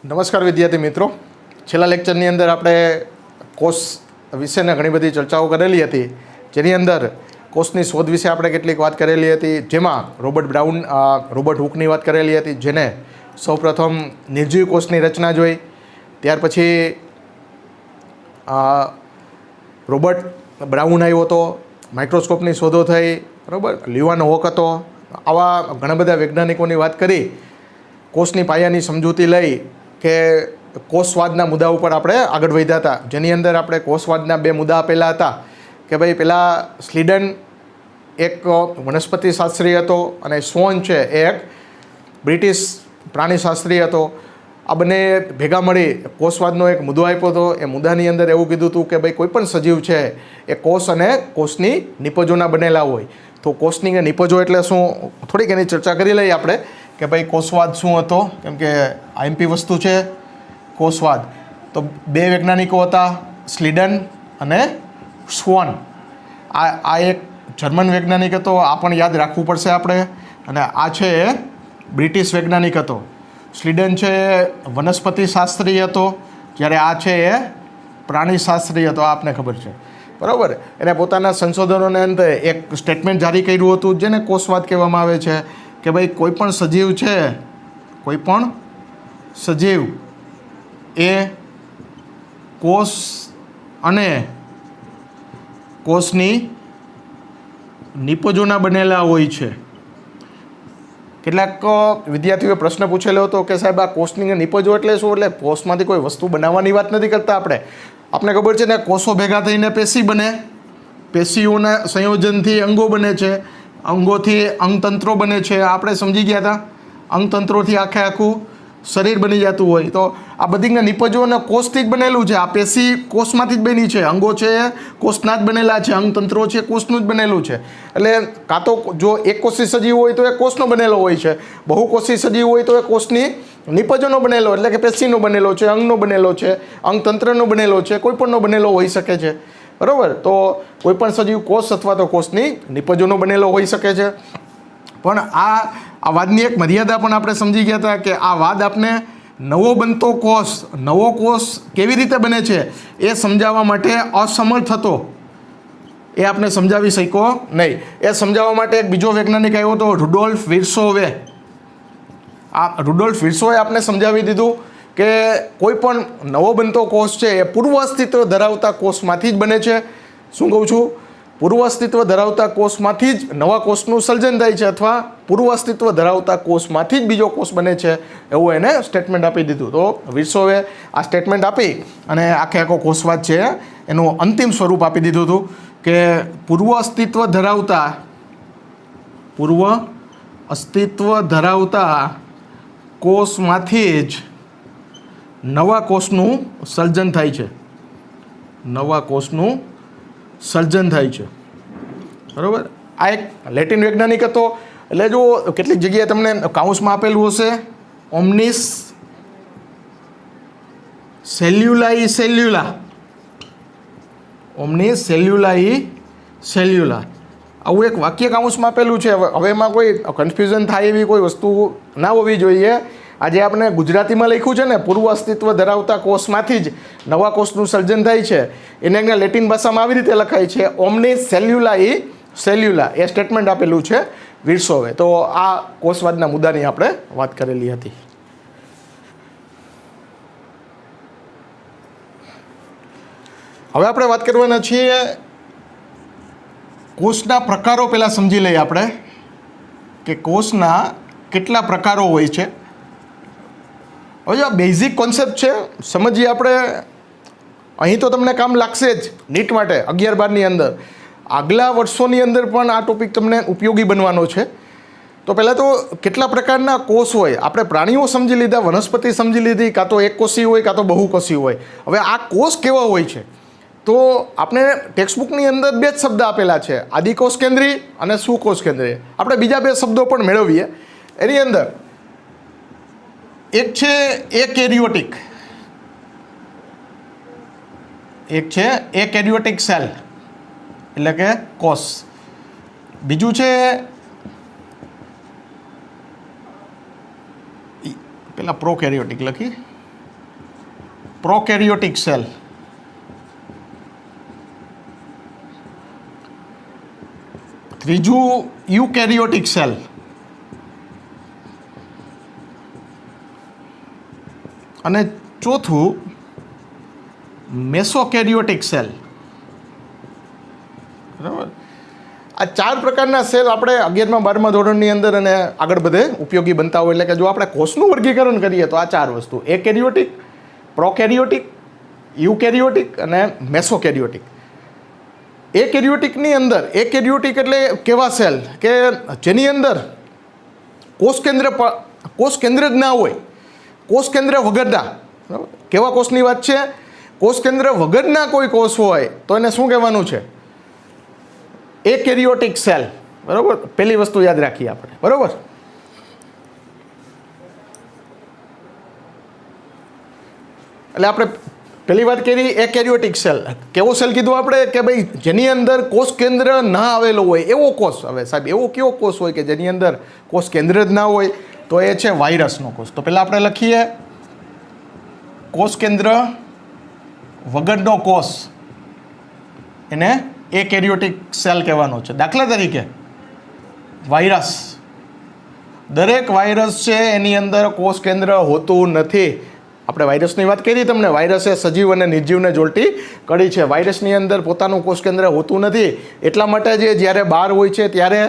નમસ્કાર વિદ્યાર્થી મિત્રો, છેલ્લા લેક્ચરની અંદર આપણે કોષ વિશેના ઘણી બધી ચર્ચાઓ કરેલી હતી, જેની અંદર કોષની શોધ વિશે આપણે કેટલીક વાત કરેલી હતી, જેમાં રોબર્ટ હુકની વાત કરેલી હતી, જેને સૌપ્રથમ નિર્જીવ કોષની રચના જોઈ. ત્યાર પછી રોબર્ટ બ્રાઉન આવ્યો હતો, માઇક્રોસ્કોપની શોધો થઈ, બરાબર. લ્યુવાન હોક હતો. આવા ઘણા બધા વૈજ્ઞાનિકોની વાત કરી, કોષની પાયાની સમજૂતી લઈ કે કોષવાદના મુદ્દા ઉપર આપણે આગળ વધ્યા હતા, જેની અંદર આપણે કોષવાદના બે મુદ્દા આપેલા હતા કે ભાઈ પહેલાં સ્લીડન એક વનસ્પતિ શાસ્ત્રી હતો અને સ્વોન છે એ એક બ્રિટિશ પ્રાણીશાસ્ત્રી હતો. આ બંને ભેગા મળી કોષવાદનો એક મુદ્દો આપ્યો હતો. એ મુદ્દાની અંદર એવું કીધું હતું કે ભાઈ કોઈ પણ સજીવ છે એ કોષ અને કોષની નિપજોના બનેલા હોય. તો કોષની નિપજો એટલે શું, થોડીક એની ચર્ચા કરી લઈએ આપણે કે ભાઈ કોષવાદ શું હતો, કેમ કે આઈએમપી વસ્તુ છે કોષવાદ. તો બે વૈજ્ઞાનિકો હતા, સ્લીડન અને સ્વોન. આ એક જર્મન વૈજ્ઞાનિક હતો, આ પણ યાદ રાખવું પડશે આપણે. અને આ છે એ બ્રિટિશ વૈજ્ઞાનિક હતો. સ્લીડન છે વનસ્પતિ શાસ્ત્રી હતો, જ્યારે આ છે એ પ્રાણીશાસ્ત્રી હતો. આ આપને ખબર છે, બરાબર. એને પોતાના સંશોધનોને અંતે એક સ્ટેટમેન્ટ જારી કર્યું હતું, જેને કોષવાદ કહેવામાં આવે છે કે ભાઈ કોઈ પણ સજીવ છે, કોઈ પણ સજીવ એ કોષ અને કોષની નિપજોના બનેલા હોય છે. કેટલાક વિદ્યાર્થીઓએ પ્રશ્ન પૂછેલો હતો કે સાહેબ આ કોષની નિપજો એટલે શું? એટલે કોષમાંથી કોઈ વસ્તુ બનાવવાની વાત નથી કરતા આપણે. આપને ખબર છે ને, કોષો ભેગા થઈને પેશી બને, પેશીઓના સંયોજનથી અંગો બને છે, અંગોથી અંગતંત્રો બને છે. આપણે સમજી ગયા હતા, અંગતંત્રોથી આખું શરીર બની જતું હોય. તો આ બધી નિપજો અને કોષથી જ બનેલું છે. આ પેશી કોષમાંથી જ બની છે, અંગો છે કોષના જ બનેલા છે, અંગતંત્રો છે કોષનું જ બનેલું છે. એટલે કાં તો જો એક કોષી સજીવ હોય તો એ કોષનો બનેલો હોય છે, બહુકોષી સજીવ હોય તો એ કોષની નિપજોનો બનેલો એટલે કે પેશીનો બનેલો છે, અંગનો બનેલો છે, અંગતંત્રનો બનેલો છે, કોઈ પણનો બનેલો હોઈ શકે છે, બરાબર. તો કોઈ પણ સજીવ કોષ અથવા તો કોષની નિપજોનો બનેલો હોઈ શકે છે. પણ આ વાદની એક મર્યાદા પણ આપણે સમજી ગયા હતા કે આ વાદ આપણે નવો બનતો કોષ, નવો કોષ કેવી રીતે બને છે એ સમજાવવા માટે અસમર્થ હતો. એ આપણે સમજાવી શક્યો નહીં. એ સમજાવવા માટે એક બીજો વૈજ્ઞાનિક આવ્યો હતો, રુડોલ્ફ વિર્સોવે. આ રુડોલ્ફ વિર્સોવે આપણે સમજાવી દીધું કે કોઈ પણ નવો બનતો કોષ છે એ પૂર્વ અસ્તિત્વ ધરાવતા કોષમાંથી જ બને છે. શું કહું છું? પૂર્વ અસ્તિત્વ ધરાવતા કોષમાંથી જ નવા કોષનું સર્જન થાય છે, અથવા પૂર્વ અસ્તિત્વ ધરાવતા કોષમાંથી જ બીજો કોષ બને છે, એવું એને સ્ટેટમેન્ટ આપી દીધું. તો વિર્સોવે આ સ્ટેટમેન્ટ આપી અને આખો કોષવાદ છે એનું અંતિમ સ્વરૂપ આપી દીધું હતું કે પૂર્વ અસ્તિત્વ ધરાવતા કોષમાંથી જ નવા કોષનું સર્જન થાય છે. નવા કોષનું સર્જન થાય છે, બરાબર. આ એક લેટિન વૈજ્ઞાનિક હતો. એટલે જો કેટલીક જગ્યાએ તમને કાઉન્સમાં આપેલું હશે, ઓમ્નિસ સેલ્યુલાઈ સેલ્યુલા, ઓમ્નિસ સેલ્યુલાઈ સેલ્યુલા, આવું એક વાક્ય કાઉન્સમાં આપેલું છે. હવે એમાં કોઈ કન્ફ્યુઝન થાય એવી કોઈ વસ્તુ ના હોવી જોઈએ. આજે આપણે ગુજરાતીમાં લખ્યું છે ને, પૂર્વ અસ્તિત્વ ધરાવતા કોષમાંથી જ નવા કોષનું સર્જન થાય છે, એને લેટિન ભાષામાં આવી રીતે લખાય છે, ઓમ્નિસ સેલ્યુલાઈ સેલ્યુલા. એ સ્ટેટમેન્ટ આપેલું છે વિર્સોવે. તો આ કોષવાદના મુદ્દાની આપણે વાત કરેલી હતી. હવે આપણે વાત કરવાના છીએ કોષના પ્રકારો. પહેલાં સમજી લઈએ આપણે કે કોષના કેટલા પ્રકારો હોય છે. હવે આ બેઝિક કોન્સેપ્ટ છે, સમજીએ આપણે. અહીં તો તમને કામ લાગશે જ નીટ માટે 11-12ની અંદર. આગલા વર્ષોની અંદર પણ આ ટોપિક તમને ઉપયોગી બનવાનો છે. તો પહેલાં તો કેટલા પ્રકારના કોષ હોય, આપણે પ્રાણીઓ સમજી લીધા, વનસ્પતિ સમજી લીધી, કાં તો એક કોષી હોય કાં તો બહુકોષી હોય. હવે આ કોષ કેવા હોય છે, તો આપણે ટેક્સ્ટબુકની અંદર બે જ શબ્દ આપેલા છે, આદિકોષ કેન્દ્રી અને સુકોષ કેન્દ્રી. આપણે બીજા બે શબ્દો પણ મેળવીએ. એની અંદર એક છે એકેરિયોટિક, એક છે એકેરિયોટિક સેલ એટલે કે કોષ. બીજું છે પેલા પ્રોકેરિયોટિક લખી પ્રોકેરિયોટિક સેલ. ત્રીજું યુકેરિયોટિક સેલ. અને ચોથું મેસોકેરિયોટિક સેલ. બરાબર. આ 4 પ્રકારના સેલ આપણે 11મા 12મા ધોરણની અંદર અને આગળ બધે ઉપયોગી બનતા હોય. એટલે કે જો આપણે કોષનું વર્ગીકરણ કરીએ તો આ 4 વસ્તુ: એકેરિયોટિક, પ્રોકેરિયોટિક, યુકેરિયોટિક અને મેસોકેરિયોટિક. એકેરિયોટિકની અંદર, એકેરિયોટિક એટલે કેવા સેલ કે જેની અંદર કોષ કેન્દ્ર જ ના હોય, કોષ કેન્દ્ર વગરના. બરાબર. કેવા કોષની વાત છે? કોષ કેન્દ્ર વગરના કોઈ કોષ હોય તો એને શું કહેવાનું છે? એકેરિયોટિક સેલ. બરાબર. પહેલી વસ્તુ યાદ રાખીએ આપણે. બરાબર. એટલે આપણે પહેલી વાત કરી એકેરિયોટિક સેલ. કેવો સેલ કીધું આપણે? કે ભાઈ જેની અંદર કોષ કેન્દ્ર ના આવેલો હોય એવો કોષ. હવે સાહેબ એવો કેવો કોષ હોય કે જેની અંદર કોષ કેન્દ્ર જ ના હોય? તો એ છે વાયરસનો કોષ. તો પહેલાં આપણે લખીએ કોષ કેન્દ્ર વગરનો કોષ, એને એકેરિયોટિક સેલ કહેવાનો છે. દાખલા તરીકે વાયરસ. દરેક વાયરસ છે એની અંદર કોષ કેન્દ્ર હોતું નથી. આપણે વાયરસની વાત કરી તમને. વાયરસ એ સજીવ અને નિર્જીવને જોડતી કડી છે. વાયરસની અંદર પોતાનું કોષ કેન્દ્ર હોતું નથી. એટલા માટે જે જ્યારે બહાર હોય છે ત્યારે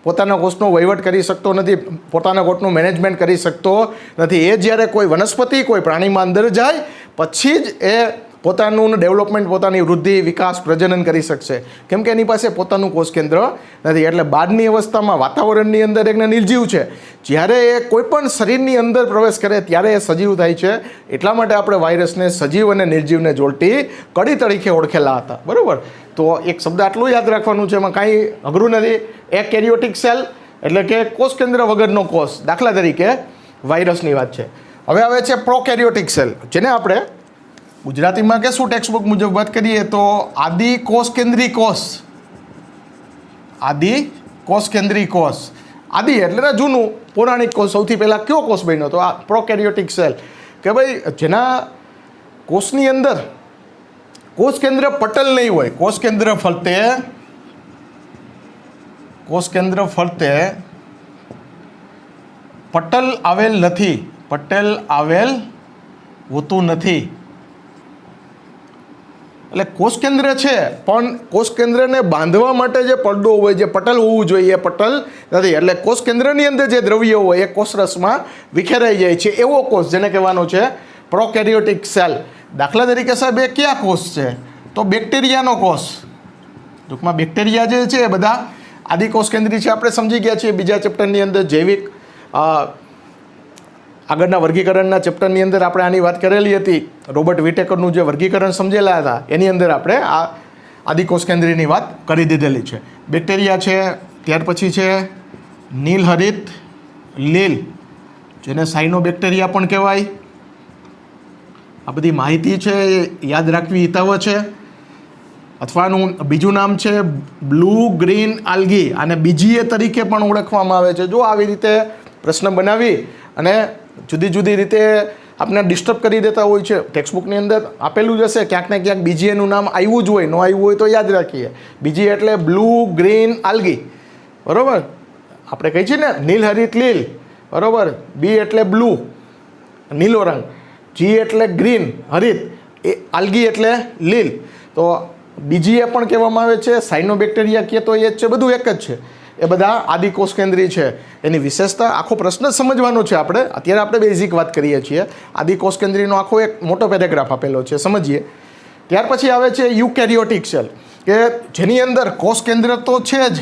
પોતાના કોષનો વહીવટ કરી શકતો નથી, પોતાના કોષનું મેનેજમેન્ટ કરી શકતો નથી. એ જ્યારે કોઈ વનસ્પતિ, કોઈ પ્રાણીમાં અંદર જાય પછી જ એ પોતાનું ડેવલપમેન્ટ, પોતાની વૃદ્ધિ, વિકાસ, પ્રજનન કરી શકશે. કેમ કે એની પાસે પોતાનું કોષ કેન્દ્ર નથી. એટલે બહારની અવસ્થામાં વાતાવરણની અંદર એક નિર્જીવ છે. જ્યારે એ કોઈ પણ શરીરની અંદર પ્રવેશ કરે ત્યારે એ સજીવ થાય છે. એટલા માટે આપણે વાયરસને સજીવ અને નિર્જીવને જોડતી કડી તરીકે ઓળખેલા હતા. બરાબર. તો એક શબ્દ આટલું યાદ રાખવાનું છે, એમાં કાંઈ અઘરું નથી. એકેરિયોટિક સેલ એટલે કે કોષ કેન્દ્ર વગરનો કોષ. દાખલા તરીકે વાયરસની વાત છે. હવે આવે છે પ્રોકેરિયોટિક સેલ, જેને આપણે ગુજરાતીમાં કે શું ટેક્સ્ટબુક મુજબ વાત કરીએ તો આદિ કોષ કેન્દ્રી કોષ. આદિ કોષ કેન્દ્રી કોષ. આદિ એટલે જૂનું પૌરાણિક કોષ. સૌથી પહેલાં કયો કોષ બન્યો? તો આ પ્રોકેરિયોટિક સેલ. કે ભાઈ જેના કોષની અંદર કોષ કેન્દ્ર પટલ નહીં હોય, કોષ કેન્દ્ર ફરતે પટલ આવેલ નથી, પટેલ આવેલ હોતું નથી. એટલે કોષ કેન્દ્ર છે પણ કોષ કેન્દ્રને બાંધવા માટે જે પડદો હોય, જે પટલ હોવું જોઈએ, એ પટલ નથી. એટલે કોષ કેન્દ્રની અંદર જે દ્રવ્ય હોય એ કોષરસમાં વિખેરાઈ જાય છે. એવો કોષ જેને કહેવાનો છે પ્રોકેરિયોટિક સેલ. દાખલા તરીકે સાહેબ એ કયા કોષ છે? તો બેક્ટેરિયાનો કોષ. ટૂંકમાં બેક્ટેરિયા જે છે એ બધા આદિકોષ કેન્દ્રી છે. આપણે સમજી ગયા છીએ બીજા ચેપ્ટરની અંદર જૈવિક આગળના વર્ગીકરણના ચેપ્ટરની અંદર આપણે આની વાત કરેલી હતી. રોબર્ટ વિટેકરનું જે વર્ગીકરણ સમજેલા હતા એની અંદર આપણે આ આદિકોષ કેન્દ્રીની વાત કરી દીધેલી છે. બેક્ટેરિયા છે, ત્યાર પછી છે નીલહરિત લીલ, જેને સાયનોબેક્ટેરિયા પણ કહેવાય. આ બધી માહિતી છે એ યાદ રાખવી હિતાવ છે. અથવાનું બીજું નામ છે બ્લુ ગ્રીન આલ્ગી, અને બીજીએ તરીકે પણ ઓળખવામાં આવે છે. જો આવી રીતે પ્રશ્ન બનાવી અને જુદી જુદી રીતે આપણે ડિસ્ટર્બ કરી દેતા હોય છે. ટેક્સ્ટબુકની અંદર આપેલું જ હશે, ક્યાંક ને ક્યાંક બીજીએનું નામ આવ્યું જ હોય, ન આવ્યું હોય તો યાદ રાખીએ. બીજી એટલે બ્લુ ગ્રીન આલ્ગી. બરાબર. આપણે કહીએ છીએ ને નીલહરિત લીલ. બરાબર. બી એટલે બ્લુ, નીલો રંગ. જી એટલે ગ્રીન, હરિત. એ આલ્ગી એટલે લીલ. તો બીજીએ પણ કહેવામાં આવે છે, સાયનોબેક્ટેરિયા કહે તો એ જ છે, બધું એક જ છે. એ બધા આદિકોષ કેન્દ્રી છે. એની વિશેષતા, આખો પ્રશ્ન જ સમજવાનો છે આપણે. અત્યારે આપણે બેઝિક વાત કરીએ છીએ. આદિકોષ કેન્દ્રીનો આખો એક મોટો પેરેગ્રાફ આપેલો છે, સમજીએ. ત્યાર પછી આવે છે યુકેરિયોટિક સેલ, કે જેની અંદર કોષ કેન્દ્ર તો છે જ,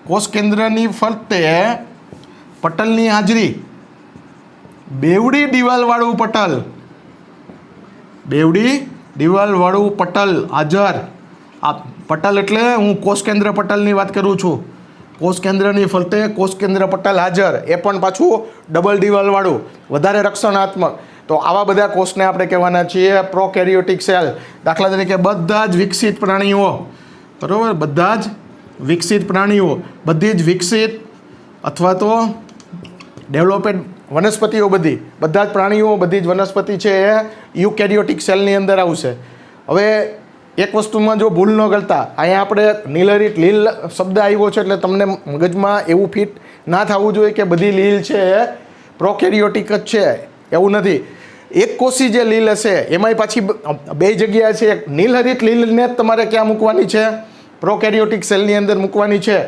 કોષ કેન્દ્રની ફરતે પટલની હાજરી. બેવડી દિવાલવાળું પટલ, બેવડી દિવાલવાળું પટલ હાજર. આ પટલ એટલે હું કોષ કેન્દ્ર પટલની વાત કરું છું. કોષ કેન્દ્રની ફરતે કોષ કેન્દ્ર પટલ હાજર, એ પણ પાછું ડબલ દિવાલવાળું, વધારે રક્ષણાત્મક. તો આવા બધા કોષને આપણે કહેવાના છીએ પ્રોકેરિયોટિક સેલ. દાખલા તરીકે બધા જ વિકસિત પ્રાણીઓ, બરાબર, બધા જ વિકસિત પ્રાણીઓ, બધી જ વિકસિત અથવા તો વનસ્પતિઓ બધા જ પ્રાણીઓ, બધી જ વનસ્પતિ છે એ યુકેરિયોટિક સેલની અંદર આવશે. હવે એક વસ્તુમાં જો ભૂલ ન કરતા, અહીંયા આપણે નીલહરિત લીલ શબ્દ આવ્યો છે એટલે તમને મગજમાં એવું ફિટ ના થવું જોઈએ કે બધી લીલ છે એ પ્રોકેરિયોટિક જ છે. એવું નથી. એક કોષી જે લીલ હશે એમાંય પાછી બે જગ્યા છે. નીલહરિત લીલને જ તમારે ક્યાં મૂકવાની છે? પ્રોકેરિયોટિક સેલની અંદર મૂકવાની છે.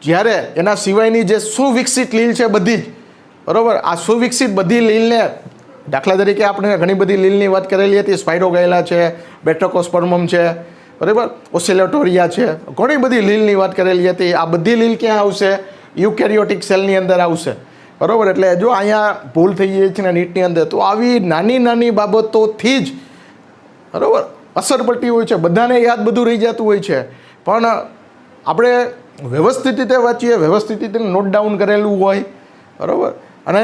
જ્યારે એના સિવાયની જે સુવિકસિત લીલ છે બધી જ, બરાબર, આ સુવિકસિત બધી લીલને, દાખલા તરીકે આપણે ઘણી બધી લીલની વાત કરેલી હતી, સ્પાઇરોગાયલા છે, બેટ્રોકોસ્પર્મમ છે, બરાબર, ઓસિલેટોરિયા છે, ઘણી બધી લીલની વાત કરેલી હતી. આ બધી લીલ ક્યાં આવશે? યુકેરિયોટિક સેલની અંદર આવશે, બરાબર. એટલે જો અહીંયા ભૂલ થઈ જાય છે ને નીટની અંદર, તો આવી નાની નાની બાબતોથી જ, બરાબર, અસર પડતી હોય છે. બધાને યાદ બધું રહી જતું હોય છે, પણ આપણે વ્યવસ્થિત રીતે વાંચીએ, વ્યવસ્થિત રીતે નોટ ડાઉન કરેલું હોય, બરાબર. અને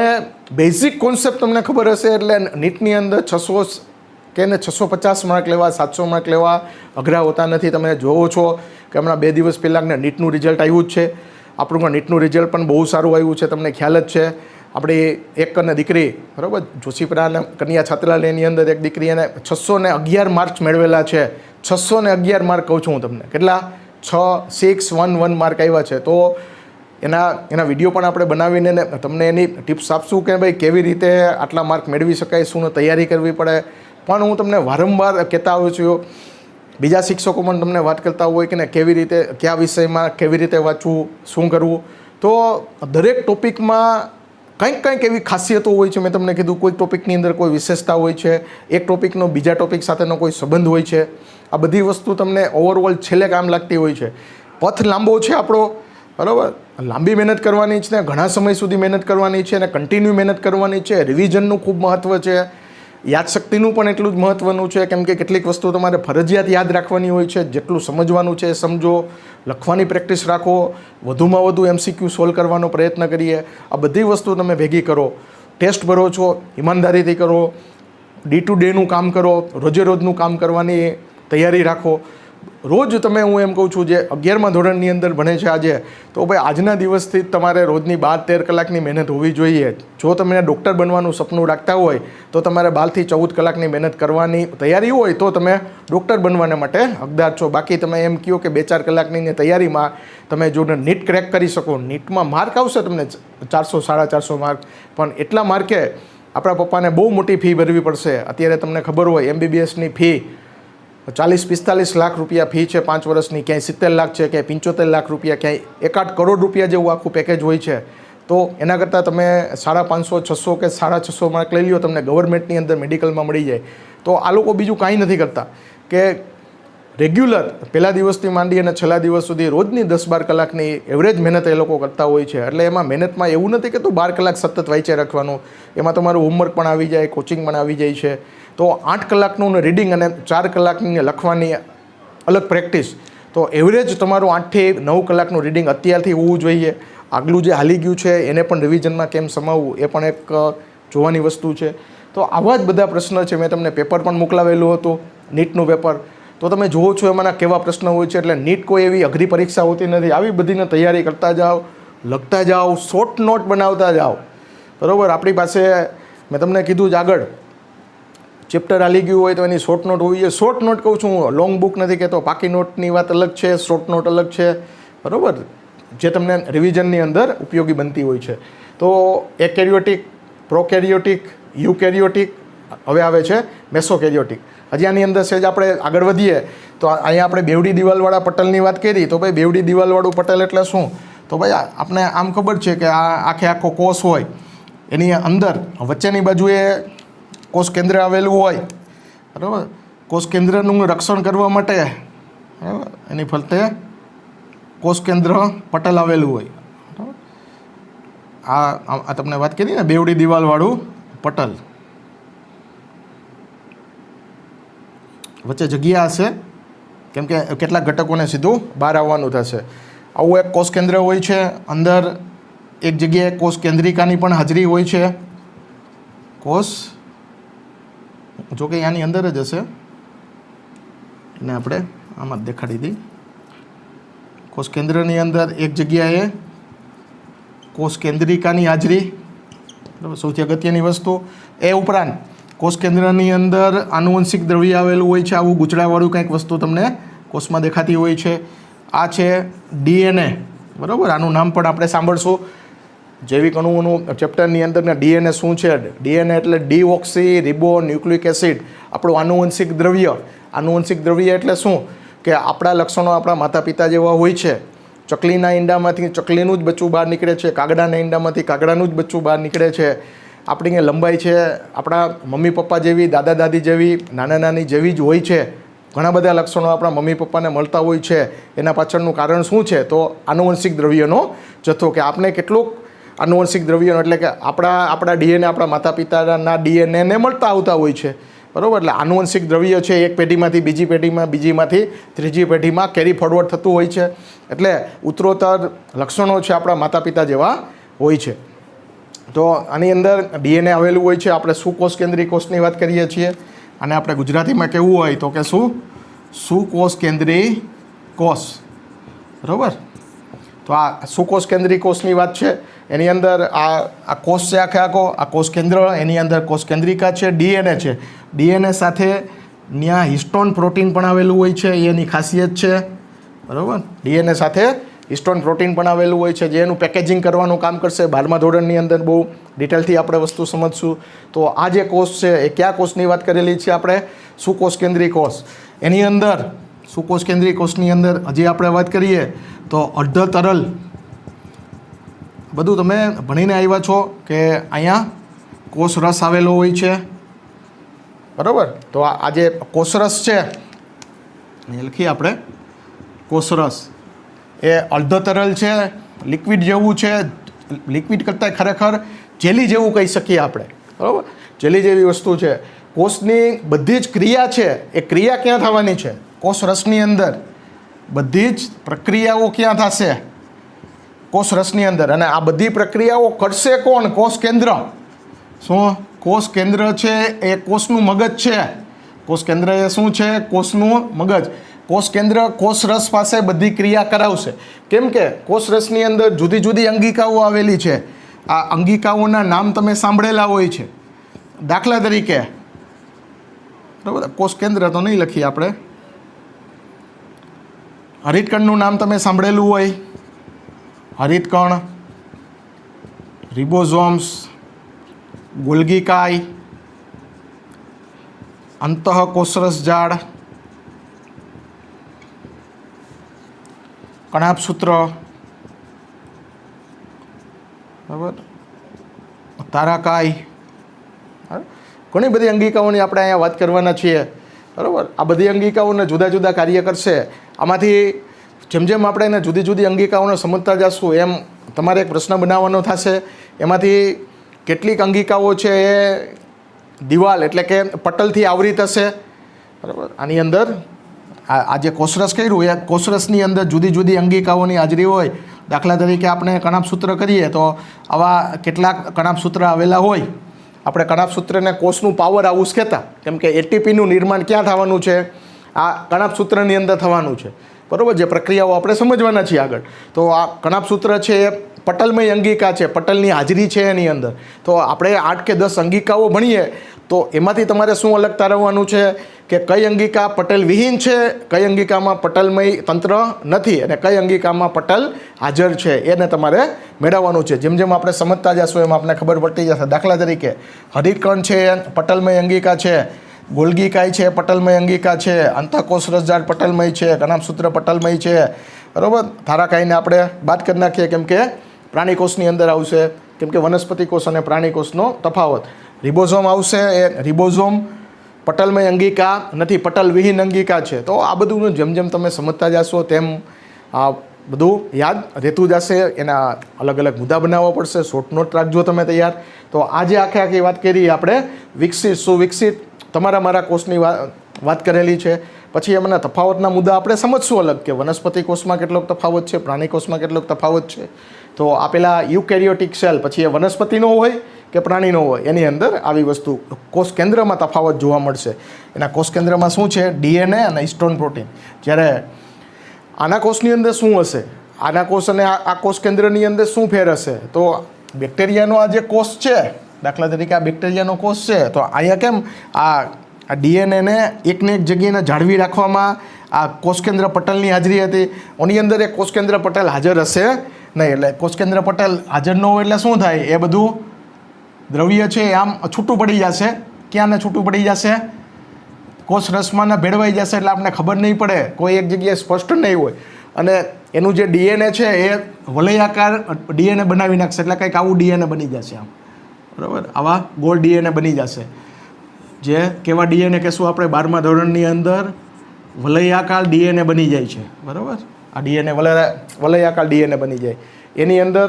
બેઝિક કોન્સેપ્ટ તમને ખબર હશે એટલે નીટની અંદર 600 કે ને 650 માર્ક લેવા, 700 માર્ક લેવા અઘરા હોતા નથી. તમે જોવો છો કે હમણાં 2 દિવસ પહેલાં નીટનું રિઝલ્ટ આવ્યું જ છે. આપણું પણ નીટનું રિઝલ્ટ પણ બહુ સારું આવ્યું છે, તમને ખ્યાલ જ છે. આપણી એક અને દીકરી, બરાબર, જોશીપુરા કન્યા છાત્રાલયની અંદર એક દીકરી એને 611 માર્ક્સ મેળવેલા છે. 611 માર્ક કહું છું હું તમને. કેટલા? 6,611 માર્ક આવ્યા છે. તો એના વિડીયો પણ આપણે બનાવીને તમને એની ટિપ્સ આપશું કે ભાઈ કેવી રીતે આટલા માર્ક મેળવી શકાય, શું તૈયારી કરવી પડે. પણ હું તમને વારંવાર કહેતા આવું છું, બીજા શિક્ષકો પણ તમને વાત કરતા હોય કે ને કેવી રીતે, કયા વિષયમાં કેવી રીતે વાંચવું, શું કરવું. તો દરેક ટોપિકમાં કંઈક એવી ખાસિયતો હોય છે. મેં તમને કીધું, કોઈ ટોપિકની અંદર કોઈ વિશેષતા હોય છે, એક ટોપિકનો બીજા ટોપિક સાથેનો કોઈ સંબંધ હોય છે. આ બધી વસ્તુ તમને ઓવરઓલ છેલ્લે કામ લાગતી હોય છે. પથ લાંબો છે આપણો, બરાબર, લાંબી મહેનત કરવાની છે ને, ઘણા સમય સુધી મહેનત કરવાની છે અને કન્ટિન્યુ મહેનત કરવાની છે. રિવિઝનનું ખૂબ મહત્ત્વ છે, યાદશક્તિનું પણ એટલું જ મહત્ત્વનું છે, કેમ કે કેટલીક વસ્તુ તમારે ફરજિયાત યાદ રાખવાની હોય છે. જેટલું સમજવાનું છે એ સમજો, લખવાની પ્રેક્ટિસ રાખો, વધુમાં વધુ MCQ સોલ્વ કરવાનો પ્રયત્ન કરીએ. આ બધી વસ્તુ તમે ભેગી કરો. ટેસ્ટ ભરો છો, ઈમાનદારીથી કરો, ડે ટુ ડેનું કામ કરો, રોજે રોજનું કામ કરવાની તૈયારી રાખો. રોજ તમે, હું એમ કહું છું, જે 11મા ધોરણની અંદર ભણે છે આજે, તો ભાઈ આજના દિવસથી જ તમારે રોજની 12-13 કલાકની મહેનત હોવી જોઈએ. જો તમે ડૉક્ટર બનવાનું સપનું રાખતા હોય તો તમારે 12 થી 14 કલાકની મહેનત કરવાની તૈયારી હોય તો તમે ડૉક્ટર બનવાને માટે હકદાર છો. બાકી તમે એમ કહો કે 2-4 કલાકની તૈયારીમાં તમે જો નીટ ક્રેક કરી શકો, નીટમાં માર્ક આવશે તમને 400-450 માર્ક, પણ એટલા માર્કે આપણા પપ્પાને બહુ મોટી ફી ભરવી પડશે. અત્યારે તમને ખબર હોય MBBSની ફી 40-45 લાખ રૂપિયા ફી છે 5 વર્ષની, ક્યાંય 70 લાખ છે, ક્યાંય 75 લાખ રૂપિયા, ક્યાંય 1-8 કરોડ રૂપિયા જેવું આખું પેકેજ હોય છે. તો એના કરતાં તમે 550, 600 કે 650 માર્ક લઈ લો, તમને ગવર્મેન્ટની અંદર મેડિકલમાં મળી જાય. તો આ લોકો બીજું કાંઈ નથી કરતા કે રેગ્યુલર પહેલા દિવસથી માંડી અને છેલ્લા દિવસ સુધી રોજની 10-12 કલાકની એવરેજ મહેનત એ લોકો કરતા હોય છે. એટલે એમાં મહેનતમાં એવું નથી કે તું 12 કલાક સતત વાંચ્યા રાખવાનું, એમાં તમારું હોમવર્ક પણ આવી જાય, કોચિંગ પણ આવી જાય છે. તો 8 કલાકનું રીડિંગ અને 4 કલાકની લખવાની અલગ પ્રેક્ટિસ. તો એવરેજ તમારું 8 થી 9 કલાકનું રીડિંગ અત્યારથી હોવું જોઈએ. આગલું જે હાલી ગયું છે એને પણ રિવિઝનમાં કેમ સમાવવું એ પણ એક જોવાની વસ્તુ છે. તો આવા જ બધા પ્રશ્ન છે. મેં તમને પેપર પણ મોકલાવેલું હતું, નીટનું પેપર. તો તમે જુઓ છો એમાંના કેવા પ્રશ્ન હોય છે. એટલે નીટ કોઈ એવી અઘરી પરીક્ષા હોતી નથી. આવી બધીને તૈયારી કરતા જાઓ, લખતા જાઓ, શોર્ટ નોટ બનાવતા જાઓ, બરાબર. આપણી પાસે મેં તમને કીધું જ આગળ, ચેપ્ટર હાલી ગયું હોય તો એની શોર્ટ નોટ હોવી જોઈએ. શોર્ટ નોટ કહું છું, લોંગ બુક નથી કહેતો. પાકી નોટની વાત અલગ છે, શોર્ટ નોટ અલગ છે, બરાબર, જે તમને રિવિઝનની અંદર ઉપયોગી બનતી હોય છે. તો એકેરિયોટિક, પ્રોકેરિયોટિક, યુકેરિયોટિક, હવે આવે છે મેસોકેરિયોટિક. હજી આની અંદર સહેજ આપણે આગળ વધીએ તો અહીંયા આપણે બેવડી દિવાલવાળા પટલની વાત કરી. તો ભાઈ બેવડી દિવાલવાળું પટલ એટલે શું? તો ભાઈ આપણે આમ ખબર છે કે આ આખો કોષ હોય, એની અંદર વચ્ચેની બાજુએ કોષ કેન્દ્ર આવેલું હોય, બરાબર. કોષ કેન્દ્રનું રક્ષણ કરવા માટે, બરાબર, એની ફરતે કોષ કેન્દ્ર પટલ આવેલું હોય, બરાબર. આ તમને વાત કરી ને બેવડી દિવાલવાળું પટલ, વચ્ચે જગ્યા હશે કેમ કે કેટલાક ઘટકોને સીધું બહાર આવવાનું થશે. આવું એક કોષ કેન્દ્ર હોય છે. અંદર એક જગ્યાએ કોષ કેન્દ્રિકાની પણ હાજરી હોય છે. કોષ જો કે આની અંદર જ હશે, એને આપણે આમાં જ દેખાડી દઈ. કોષ કેન્દ્રની અંદર એક જગ્યાએ કોષ કેન્દ્રિકાની હાજરી, બરાબર, સૌથી અગત્યની વસ્તુ. એ ઉપરાંત કોષ કેન્દ્રની અંદર આનુવંશિક દ્રવ્ય આવેલું હોય છે, આવું ગૂંચળાવાળું કંઈક વસ્તુ તમને કોષમાં દેખાતી હોય છે. આ છે ડીએનએ, બરાબર, આનું નામ પણ આપણે સાંભળશું જૈવિક અણુઓનું ચેપ્ટરની અંદરના. ડીએનએ શું છે? ડીએનએ એટલે ડીઓક્સી રિબો ન્યુક્લિક એસિડ, આપણું આનુવંશિક દ્રવ્ય. આનુવંશિક દ્રવ્ય એટલે શું? કે આપણા લક્ષણો આપણા માતા પિતા જેવા હોય છે. ચકલીના ઈંડામાંથી ચકલીનું જ બચ્ચું બહાર નીકળે છે, કાગડાના ઈંડામાંથી કાગડાનું જ બચ્ચું બહાર નીકળે છે. આપણી લંબાઈ છે આપણા મમ્મી પપ્પા જેવી, દાદા દાદી જેવી, નાના નાની જેવી જ હોય છે. ઘણા બધા લક્ષણો આપણા મમ્મી પપ્પાને મળતા હોય છે. એના પાછળનું કારણ શું છે? તો આનુવંશિક દ્રવ્યનો જથ્થો, કે આપણે કેટલુંક આનુવંશિક દ્રવ્યનો એટલે કે આપણા ડીએનએ આપણા માતા પિતાના ડીએનએને મળતા આવતા હોય છે, બરાબર. એટલે આનુવંશિક દ્રવ્ય છે એક પેઢીમાંથી બીજી પેઢીમાં, બીજીમાંથી ત્રીજી પેઢીમાં કેરી ફોરવર્ડ થતું હોય છે. એટલે ઉત્તરોત્તર લક્ષણો છે આપણા માતા પિતા જેવા હોય છે. તો આની અંદર ડીએનએ આવેલું હોય છે. આપણે સુકોષ કેન્દ્રી કોષની વાત કરીએ છીએ, અને આપણે ગુજરાતીમાં કહેવું હોય તો કે સુકોષ કેન્દ્રી કોષ, બરાબર. તો આ સુકોષ કેન્દ્રી કોષની વાત છે. એની અંદર આ કોષ છે આખો, આ કોષ કેન્દ્ર, એની અંદર કોષ કેન્દ્રિકા છે, ડીએનએ છે. ડીએનએ સાથે ત્યાં હિસ્ટોન પ્રોટીન પણ આવેલું હોય છે, એની ખાસિયત છે, બરાબર. ડીએનએ સાથે હિસ્ટોન પ્રોટીન પણ આવેલું હોય છે, જે એનું પેકેજિંગ કરવાનું કામ કરશે. 12મા ધોરણની અંદર બહુ ડિટેલથી આપણે વસ્તુ સમજશું. તો આ જે કોષ છે એ કયા કોષની વાત કરેલી છે આપણે? સુકોષ કેન્દ્રી કોષ. એની અંદર સુકોષ કેન્દ્રી કોષની અંદર હજી આપણે વાત કરીએ તો અર્ધ તરલ, બધું તમે ભણીને આવ્યા છો કે અહીંયા કોષ રસ આવેલો હોય છે, બરાબર. તો આ જે કોષરસ છે એ લખીએ આપણે, કોષરસ એ અર્ધ તરલ છે, લિક્વિડ જેવું છે. લિક્વિડ કરતાં ખરેખર જેલી જેવું કહી શકીએ આપણે, બરાબર. જેલી જેવી વસ્તુ છે. કોષની બધી જ ક્રિયા છે એ ક્રિયા ક્યાં થવાની છે? કોષ રસની અંદર. બધી જ પ્રક્રિયાઓ ક્યાં થશે? કોષ રસની અંદર. અને આ બધી પ્રક્રિયાઓ કરશે કોણ? કોષ કેન્દ્ર. શું? કોષ કેન્દ્ર છે એ કોષનું મગજ છે. કોષ કેન્દ્ર એ શું છે? કોષનું મગજ. કોષ કેન્દ્ર કોષ રસ પાસે બધી ક્રિયા કરાવશે. કેમ કે કોષ રસની અંદર જુદી જુદી અંગિકાઓ આવેલી છે. આ અંગિકાઓના નામ તમે સાંભળેલા હોય છે. દાખલા તરીકે, બરાબર, કોષ કેન્દ્ર તો નહીં લખીએ આપણે, હરિતકણનું નામ તમે સાંભળેલું હોય. હરિતકણ, રિબોઝોમ્સ, ગોલ્ગી કાય, અંતઃકોષરસ જાળ, કણાભસૂત્ર, બરાબર, તારાકાય. ઘણી બધી અંગિકાઓની આપણે અહીંયા વાત કરવાના છીએ, બરાબર. આ બધી અંગિકાઓને જુદા જુદા કાર્ય કરશે. આમાંથી જેમ જેમ આપણે એને જુદી જુદી અંગિકાઓને સમજતા જશું એમ તમારે એક પ્રશ્ન બનાવવાનો થશે. એમાંથી કેટલીક અંગિકાઓ છે એ દિવાલ એટલે કે પટલથી આવૃત હશે, બરાબર. આની અંદર આ જે કોષરસ કર્યું એ કોષરસની અંદર જુદી જુદી અંગિકાઓની હાજરી હોય. દાખલા તરીકે આપણે કણાભસૂત્ર કરીએ તો આવા કેટલાક કણાભસૂત્ર આવેલા હોય. આપણે કણાભસૂત્રને કોષનું પાવર હાઉસ કહેતા, કેમ કે એટીપીનું નિર્માણ ક્યાં થવાનું છે? આ કણાભસૂત્રની અંદર થવાનું છે, બરાબર. જે પ્રક્રિયાઓ આપણે સમજવાના છીએ આગળ. તો આ કણાભસૂત્ર છે એ પટલમય અંગિકા છે, પટલની હાજરી છે એની અંદર. તો આપણે 8 કે 10 અંગિકાઓ ભણીએ તો એમાંથી તમારે શું અલગ તારવવાનું છે કે કઈ અંગિકા પટલ વિહીન છે, કઈ અંગિકામાં પટલમય તંત્ર નથી, અને કઈ અંગિકામાં પટલ હાજર છે, એને તમારે મેળવવાનું છે. જેમ જેમ આપણે સમજતા જશું એમ આપણે ખબર પડતી જશે. દાખલા તરીકે હરિતકણ છે પટલમય અંગિકા છે, ગોલ્ગી કાય છે પટલમય અંગિકા છે, અંતઃકોષ રસજાળ પટલમય છે, કણાભસૂત્ર પટલમય છે, બરાબર. તારાકાયને આપણે બાદ કરી નાખીએ કેમ કે પ્રાણીકોષની અંદર આવશે, કેમ કે વનસ્પતિ કોષ અને પ્રાણીકોષનો તફાવત. રિબોઝોમ આવશે, એ રિબોઝોમ પટલમય અંગિકા નથી, પટલ વિહીન અંગિકા છે. તો આ બધું જેમ જેમ તમે સમજતા જશો તેમ આ બધું યાદ રહેતું જશે. એના અલગ અલગ મુદ્દા બનાવવા પડશે. શોર્ટ નોટ રાખજો તમે તૈયાર. તો આજે આખી વાત કરી આપણે વિકસિત સુવિકસિત તમારા મારા કોષની વાત કરેલી છે. પછી એમના તફાવતના મુદ્દા આપણે સમજશું અલગ, કે વનસ્પતિ કોષમાં કેટલોક તફાવત છે, પ્રાણી કોષમાં કેટલોક તફાવત છે. તો આ પેલા યુકેરિયોટિક સેલ, પછી એ વનસ્પતિનો હોય કે પ્રાણીનો હોય, એની અંદર આવી વસ્તુ કોષ કેન્દ્રમાં તફાવત જોવા મળશે. એના કોષ કેન્દ્રમાં શું છે? ડીએનએ અને હિસ્ટોન પ્રોટીન. જ્યારે આના કોષની અંદર શું હશે? આના કોષ અને આ કોષ કેન્દ્રની અંદર શું ફેર હશે? તો બેક્ટેરિયાનો આ જે કોષ છે દાખલા તરીકે આ બેક્ટેરિયાનો કોષ છે તો અહીંયા કેમ આ ડીએનએને એકને એક જગ્યાએ જાળવી રાખવામાં આ કોષકેન્દ્ર પટલની હાજરી હતી. ઓની અંદર એક કોષકેન્દ્ર પટલ હાજર હશે નહીં, એટલે કોષકેન્દ્ર પટલ હાજર ન હોય એટલે શું થાય, એ બધું દ્રવ્ય છે એ આમ છૂટું પડી જશે. ક્યાં ને છૂટું પડી જશે, કોષ રસમાં ભેળવાઈ જશે, એટલે આપણને ખબર નહીં પડે, કોઈ એક જગ્યાએ સ્પષ્ટ નહીં હોય. અને એનું જે ડીએનએ છે એ વલયાકાર ડીએનએ બનાવી નાખશે, એટલે કંઈક આવું ડીએનએ બની જશે આમ, બરાબર. આવા ગોળ ડીએનએ બની જશે. જે કેવા ડીએનએ કહેશું આપણે 12મા ધોરણની અંદર વલયાકાર ડીએનએ બની જાય છે, બરાબર. આ ડીએનએ વલયાકાર ડીએનએ બની જાય એની અંદર,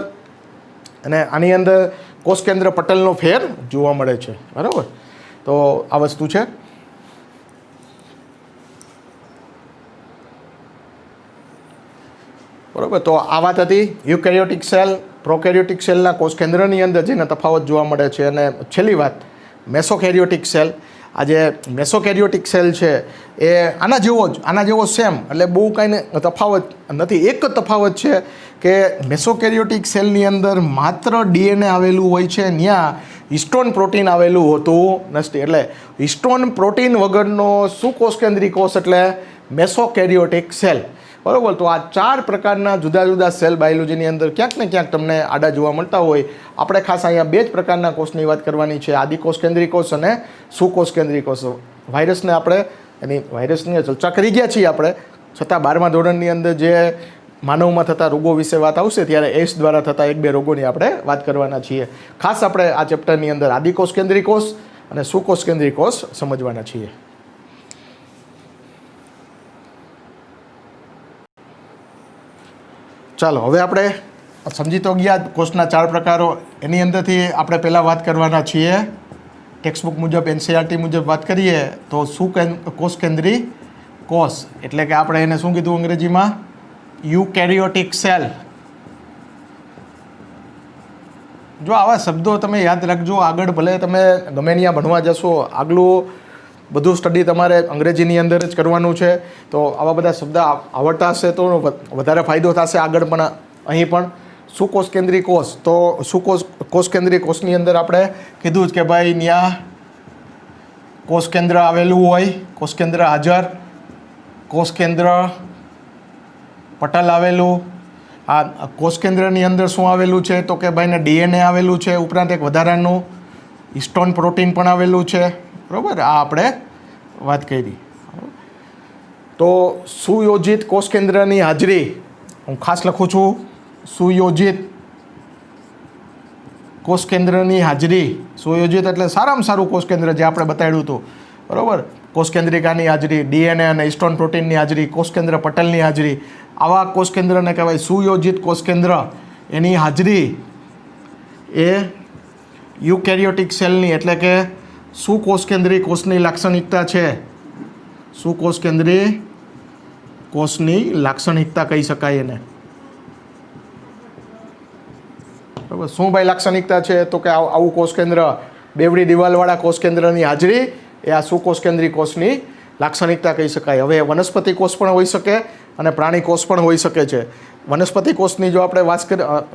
અને આની અંદર કોષકેન્દ્ર પટલનો ફેર જોવા મળે છે, બરાબર. તો આ વસ્તુ છે. બરાબર. તો આ વાત હતી યુકેરિયોટિક સેલ, પ્રોકેરિયોટિક સેલના કોષકેન્દ્રની અંદર જેના તફાવત જોવા મળે છે. અને છેલ્લી વાત મેસોકેરિયોટિક સેલ. આ જે મેસોકેરિયોટિક સેલ છે એ આના જેવો સેમ, એટલે બહુ કાંઈ તફાવત નથી. એક જ તફાવત છે કે મેસોકેરિયોટિક સેલની અંદર માત્ર ડીએનએ આવેલું હોય છે, ત્યાં હિસ્ટોન પ્રોટીન આવેલું હોતું નથી. એટલે હિસ્ટોન પ્રોટીન વગરનો સુકોષકેન્દ્રી કોષ એટલે મેસોકેરિયોટિક સેલ, બરાબર. તો આ 4 પ્રકારના જુદા જુદા સેલ બાયોલોજીની અંદર ક્યાંક ને ક્યાંક તમને આડા જોવા મળતા હોય. આપણે ખાસ અહીંયા 2 જ પ્રકારના કોષની વાત કરવાની છે, આદિકોષકેન્દ્રી કોષ અને સુકોષકેન્દ્રી કોષ. વાયરસને આપણે વાયરસની ચર્ચા કરી ગયા છીએ આપણે, છતાં 12મા ધોરણની અંદર જે માનવમાં થતા રોગો વિશે વાત આવશે ત્યારે એસ દ્વારા થતા 1-2 રોગોની આપણે વાત કરવાના છીએ. ખાસ આપણે આ ચેપ્ટરની અંદર આદિકોષકેન્દ્રી કોષ અને સુકોષકેન્દ્રી કોષ સમજવાના છીએ. ચાલો હવે આપણે સમજી તો ગયા કોષના 4 પ્રકારો. એની અંદરથી આપણે પહેલાં વાત કરવાના છીએ ટેક્સ્ટબુક મુજબ, એનસીઈઆરટી મુજબ વાત કરીએ તો કોષકેન્દ્રી કોષ એટલે કે આપણે એને શું કીધું અંગ્રેજીમાં, યુકેરિયોટિક સેલ. જો આવા શબ્દો તમે યાદ રાખજો, આગળ ભલે તમે ગમે ત્યાં ભણવા જશો, આગલું બધું સ્ટડી તમારે અંગ્રેજીની અંદર જ કરવાનું છે. તો આવા બધા શબ્દ આવડતા હશે તો વધારે ફાયદો થશે આગળ. પણ અહીં પણ સુકોષકેન્દ્રી કોષ, તો કોષકેન્દ્રી કોષની અંદર આપણે કીધું જ કે ભાઈ ત્યાં કોષકેન્દ્ર આવેલું હોય, કોષકેન્દ્ર હાજર, કોષકેન્દ્ર પટલ આવેલું. આ કોષકેન્દ્રની અંદર શું આવેલું છે તો કે ભાઈને ડીએનએ આવેલું છે, ઉપરાંત એક વધારાનું હિસ્ટોન પ્રોટીન પણ આવેલું છે, બરાબર. આ આપણે વાત કરી. તો સુયોજિત કોષકેન્દ્રની હાજરી, હું ખાસ લખું છું સુયોજિત કોષકેન્દ્રની હાજરી. સુયોજિત એટલે સારામાં સારું કોષકેન્દ્ર જે આપણે બતાવ્યું હતું, બરાબર. કોષકેન્દ્રિકાની હાજરી, ડીએનએ અને હિસ્ટોન પ્રોટીનની હાજરી, કોષકેન્દ્ર પટલની હાજરી, આવા કોષકેન્દ્રને કહેવાય સુયોજિત કોષકેન્દ્ર. એની હાજરી એ યુકેરિયોટિક સેલની એટલે કે સુકોષકેન્દ્રી કોષની લાક્ષણિકતા છે. સુકોષકેન્દ્રી કોષની લાક્ષણિકતા કહી શકાય એને, બરાબર. શું ભાઈ લાક્ષણિકતા છે તો કે આવું કોષકેન્દ્ર, બેવડી દિવાલવાળા કોષકેન્દ્રની હાજરી એ આ સુકોષકેન્દ્રી કોષની લાક્ષણિકતા કહી શકાય. હવે વનસ્પતિ કોષ પણ હોઈ શકે અને પ્રાણી કોષ પણ હોઈ શકે છે. વનસ્પતિ કોષની જો આપણે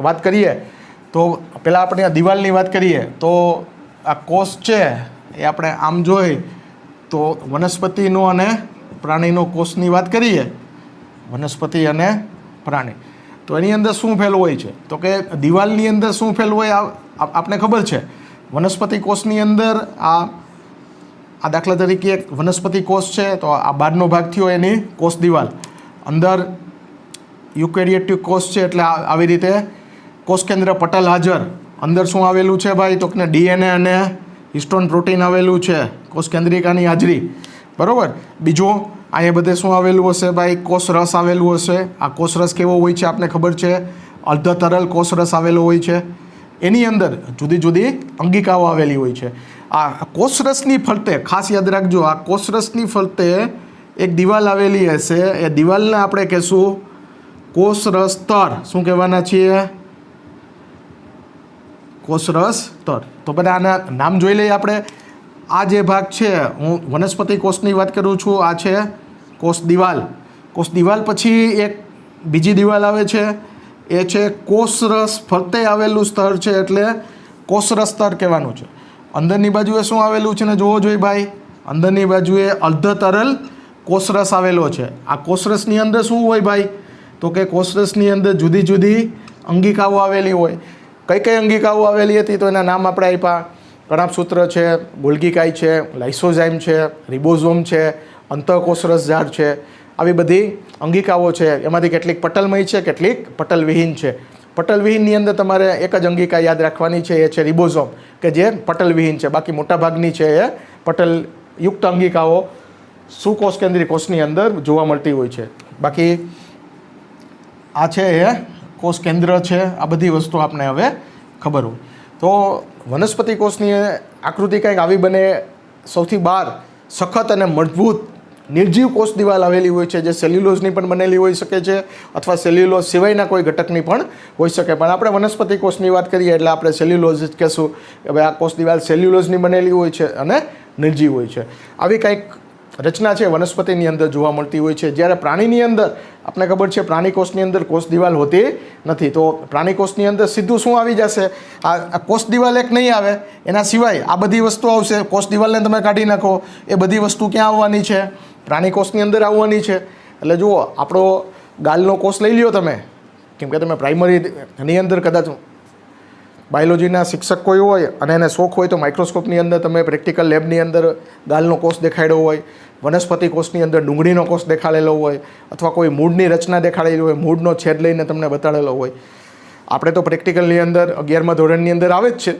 વાત કરીએ તો પહેલાં આપણે આ દિવાલની વાત કરીએ તો આ કોષ છે એ આપણે આમ જોઈ તો વનસ્પતિનો અને પ્રાણીનો કોષની વાત કરીએ, વનસ્પતિ અને પ્રાણી, તો એની અંદર શું ફેલ હોય છે તો કે દિવાલની અંદર શું ફેલ હોય આપણે ખબર છે. વનસ્પતિ કોષની અંદર આ દાખલા તરીકે એક વનસ્પતિ કોષ છે તો આ બહારનો ભાગ થયો એની કોષ દિવાલ, અંદર યુકેરિયોટિક કોષ છે એટલે આવી રીતે કોષકેન્દ્ર પટલ હાજર. અંદર શું આવેલું છે ભાઈ તો કે ડીએનએ અને હિસ્ટોન પ્રોટીન આવેલું છે, કોષકેન્દ્રિકાની હાજરી, બરાબર. બીજું અહીંયા બધે શું આવેલું હશે ભાઈ, કોષરસ આવેલું હશે. આ કોષરસ કેવો હોય છે આપને ખબર છે, અર્ધ તરલ કોષરસ આવેલો હોય છે. એની અંદર જુદી જુદી અંગિકાઓ આવેલી હોય છે. આ કોષરસની ફરતે ખાસ યાદ રાખજો, આ કોષરસની ફરતે એક દિવાલ આવેલી હશે, એ દિવાલને આપણે કહેશું કોષરસ સ્તર. શું કહેવાના છીએ? કોષરસ સ્તર. તો બધા આના નામ જોઈ લઈએ આપણે. આ જે ભાગ છે, હું વનસ્પતિ કોષની વાત કરું છું, આ છે કોષ દિવાલ. કોષ દિવાલ પછી એક બીજી દિવાલ આવે છે, એ છે કોષરસ ફરતે આવેલું સ્તર છે એટલે કોષરસ સ્તર કહેવાનું છે. અંદરની બાજુએ શું આવેલું છે ને જોવો જોઈએ ભાઈ, અંદરની બાજુએ અર્ધ તરલ કોષરસ આવેલો છે. આ કોષરસની અંદર શું હોય ભાઈ, તો કે કોષરસની અંદર જુદી જુદી અંગિકાઓ આવેલી હોય. કઈ કઈ અંગિકાઓ આવેલી હતી તો એના નામ આપણે આપ્યા. કણાભસૂત્ર છે, ગોલ્ગી કાય છે, લાઇસોઝાઇમ છે, રિબોઝોમ છે, અંતઃકોષરસ ઝાડ છે. આવી બધી અંગિકાઓ છે. એમાંથી કેટલીક પટલમય છે, કેટલીક પટલવિહીન છે. પટલવિહીનની અંદર તમારે એક જ અંગિકા યાદ રાખવાની છે, એ છે રિબોઝોમ, કે જે પટલવિહીન છે. બાકી મોટાભાગની છે એ પટલયુક્ત અંગિકાઓ સુકોષ કેન્દ્રી કોષની અંદર જોવા મળતી હોય છે. બાકી આ છે એ કોષ કેન્દ્ર છે. આ બધી વસ્તુ આપણે હવે ખબર હોય. તો વનસ્પતિ કોષની આકૃતિ કંઈક આવી બને. સૌથી બહાર સખત અને મજબૂત નિર્જીવ કોષ દિવાલ આવેલી હોય છે, જે સેલ્યુલોઝની પણ બનેલી હોઈ શકે છે અથવા સેલ્યુલોઝ સિવાયના કોઈ ઘટકની પણ હોઈ શકે. પણ આપણે વનસ્પતિ કોષની વાત કરીએ એટલે આપણે સેલ્યુલોઝ જ કહેશું કે ભાઈ આ કોષ દિવાલ સેલ્યુલોઝની બનેલી હોય છે અને નિર્જીવ હોય છે. આવી કંઈક રચના છે વનસ્પતિની અંદર જોવા મળતી હોય છે. જ્યારે પ્રાણીની અંદર આપણે ખબર છે પ્રાણી કોષની અંદર કોષ દિવાલ હોતી નથી. તો પ્રાણી કોષની અંદર સીધું શું આવી જશે, આ કોષ દિવાલ એક નહીં આવે, એના સિવાય આ બધી વસ્તુ આવશે. કોષ દિવાલને તમે કાઢી નાખો, એ બધી વસ્તુ ક્યાં આવવાની છે, પ્રાણી કોષની અંદર આવવાની છે. એટલે જુઓ, આપણો ગાલનો કોષ લઈ લ્યો તમે, કેમ કે તમે પ્રાઇમરીની અંદર કદાચ બાયોલોજીના શિક્ષક કોઈ હોય અને એને શોખ હોય તો માઇક્રોસ્કોપની અંદર તમે પ્રેક્ટિકલ લેબની અંદર ગાલનો કોષ દેખાડ્યો હોય, વનસ્પતિ કોષની અંદર ડુંગળીનો કોષ દેખાડેલો હોય, અથવા કોઈ મૂળની રચના દેખાડેલી હોય, મૂળનો છેદ લઈને તમને બતાડેલો હોય. આપણે તો પ્રેક્ટિકલની અંદર 11મા ધોરણની અંદર આવે જ છે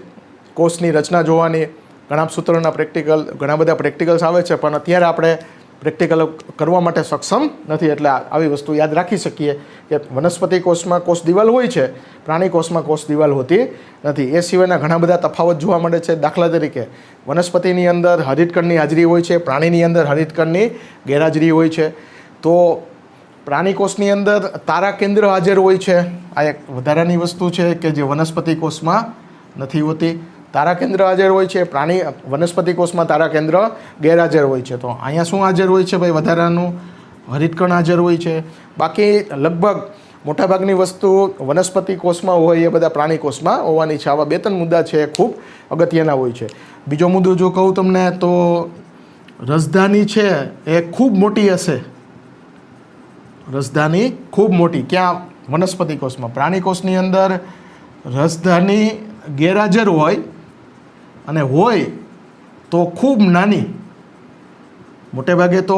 કોષની રચના જોવાની, કણાભસૂત્રના પ્રેક્ટિકલ, ઘણા બધા પ્રેક્ટિકલ્સ આવે છે. પણ અત્યારે આપણે પ્રેક્ટિકલ કરવા માટે સક્ષમ નથી. એટલે આવી વસ્તુ યાદ રાખી શકીએ કે વનસ્પતિ કોષમાં કોષ દિવાલ હોય છે, પ્રાણી કોષમાં કોષ દિવાલ હોતી નથી. એ સિવાયના ઘણા બધા તફાવત જોવા મળે છે. દાખલા તરીકે વનસ્પતિની અંદર હરિતકણની હાજરી હોય છે, પ્રાણીની અંદર હરિતકણની ગેરહાજરી હોય છે. તો પ્રાણી કોષની અંદર તારા કેન્દ્ર હાજર હોય છે. આ એક વધારાની વસ્તુ છે કે જે વનસ્પતિ કોષમાં નથી હોતી. તારા કેન્દ્ર હાજર હોય છે, વનસ્પતિ કોષમાં તારા કેન્દ્ર ગેરહાજર હોય છે. તો અહીંયા શું હાજર હોય છે ભાઈ, વધારાનું હરિતકણ હાજર હોય છે. બાકી લગભગ મોટાભાગની વસ્તુ વનસ્પતિ કોષમાં હોય એ બધા પ્રાણી કોષમાં હોવાની છે. આવા 2-3 મુદ્દા છે એ ખૂબ અગત્યના હોય છે. બીજો મુદ્દો જો કહું તમને તો રસધાની છે એ ખૂબ મોટી હશે. રસધાની ખૂબ મોટી ક્યાં, વનસ્પતિ કોષમાં. પ્રાણી કોષની અંદર રસધાની ગેરહાજર હોય અને હોય તો ખૂબ નાની. મોટે ભાગે તો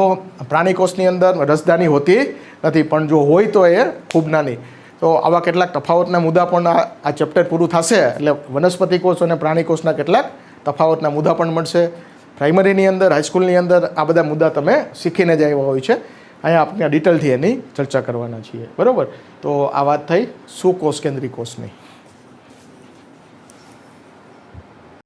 પ્રાણી કોષની અંદર રસધાની હોતી નથી, પણ જો હોય તો એ ખૂબ નાની. તો આવા કેટલાક તફાવતના મુદ્દા પણ આ ચેપ્ટર પૂરું થશે એટલે વનસ્પતિ કોષ અને પ્રાણી કોષના કેટલાક તફાવતના મુદ્દા પણ મળશે. પ્રાઇમરીની અંદર, હાઈસ્કૂલની અંદર આ બધા મુદ્દા તમે શીખીને જ આવ્યા હોય છે. અહીંયા આપણે ડિટેલથી એની ચર્ચા કરવાના છીએ, બરાબર. તો આ વાત થઈ સુકોષ કેન્દ્રી કોષની.